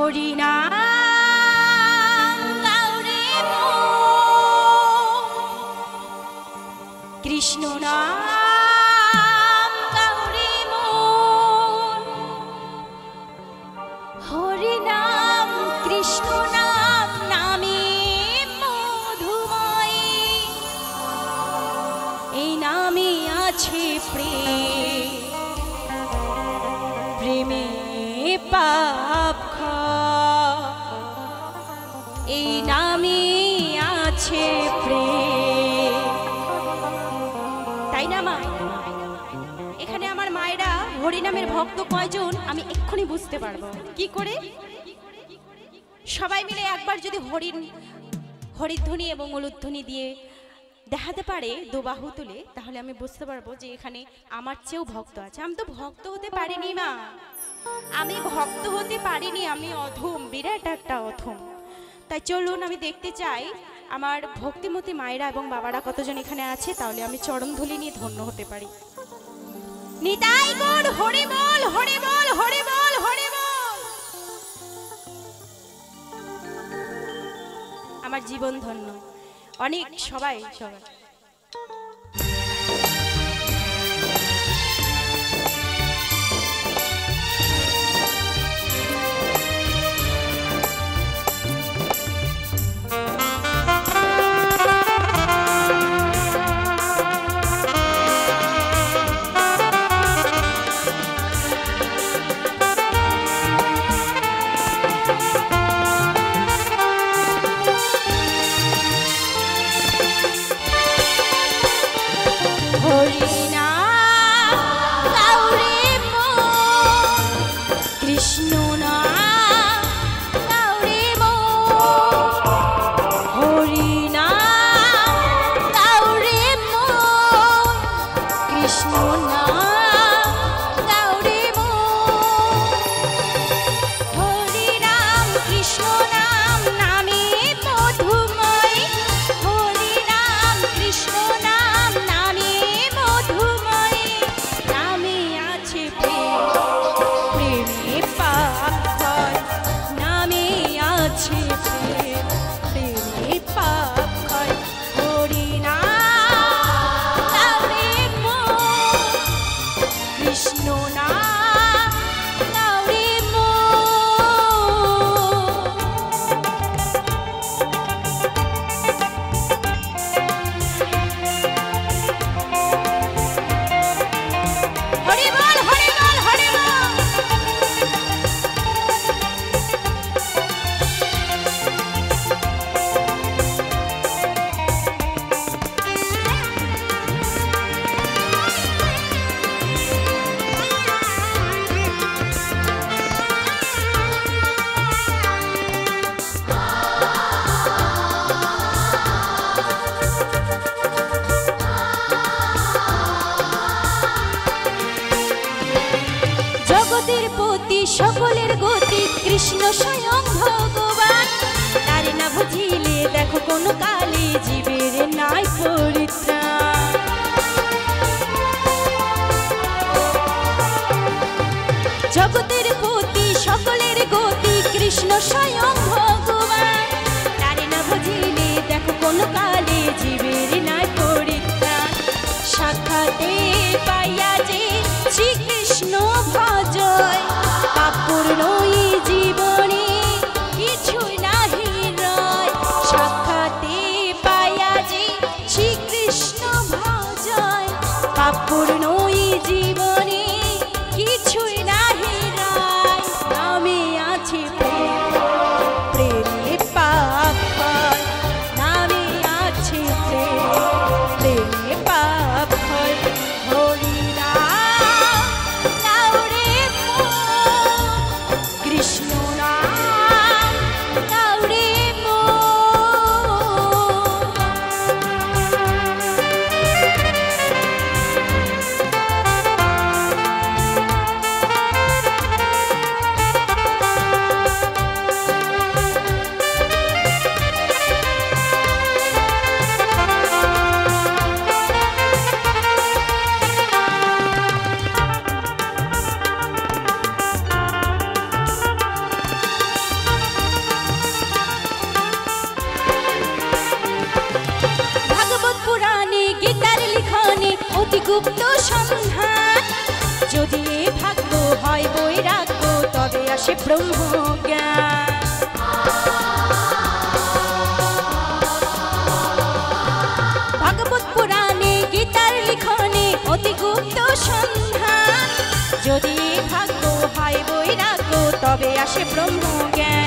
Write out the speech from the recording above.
হরিনাম গাউরে কৃষ্ণ নাম গাউরে হরিনাম কৃষ্ণ নাম নামে মধুময় এই নামে আছে প্রেমে পাপ এই নামে আছে প্রেম। তাই না মা? এখানে আমার মায়েরা হরিনামের ভক্ত কয়জন আমি এক্ষুনি বুঝতে পারবো। কি করে? সবাই মিলে একবার যদি হরিধ্বনি এবং উলুধ্বনি দিয়ে দেখাতে পারে দুবাহু তুলে, তাহলে আমি বুঝতে পারবো যে এখানে আমার চেয়েও ভক্ত আছে। আমি তো ভক্ত হতে পারিনি মা, আমি ভক্ত হতে পারিনি, আমি অধম, বিরাট একটা অধম। তাই চলুন আমি দেখতে চাই আমার ভক্তিমতী মায়েরা এবং বাবারা কতজন এখানে আছে, তাহলে আমি চরণধুলি নিয়ে ধন্য হতে পারি। নিতাই গৌর হরি বল, হরি বল, হরি বল, হরি বল। আমার জীবন ধন্য। অনেক সবাই সকলের গতি কৃষ্ণ স্বয়ং ভগবান। তার না বুঝিলে দেখো কোন কালে জীবের নাই পরিত্রাণ। জগতের পতি সকলের গতি কৃষ্ণ স্বয়ং ভগবান। তার না বুঝিলে দেখো কোন কালে জীবের নাই পরিত্রাণ। সাক্ষাতে পাইয়া যে শ্রীকৃষ্ণ ভজয় পূর্ণ জীবনে কিছু নাহি রয়। সাক্ষাতে পাইয়া যে শ্রীকৃষ্ণ ভজয় পূর্ণ জীবনে কিছুই নাহি রয়। নামে আছে প্রেমে পাপ হয়, নামে আছে প্রেমে পাপ হয়। গুপ্ত সন্ধান। যদি ভাগ্য হয় বৈরাগ্য তবে আসে ব্রহ্মজ্ঞান। ভাগবত পুরাণে গীতার লিখনে অতি গুপ্ত সন্ধান। যদি ভাগ্য হয় বৈরাগ্য তবে আসে ব্রহ্মজ্ঞান।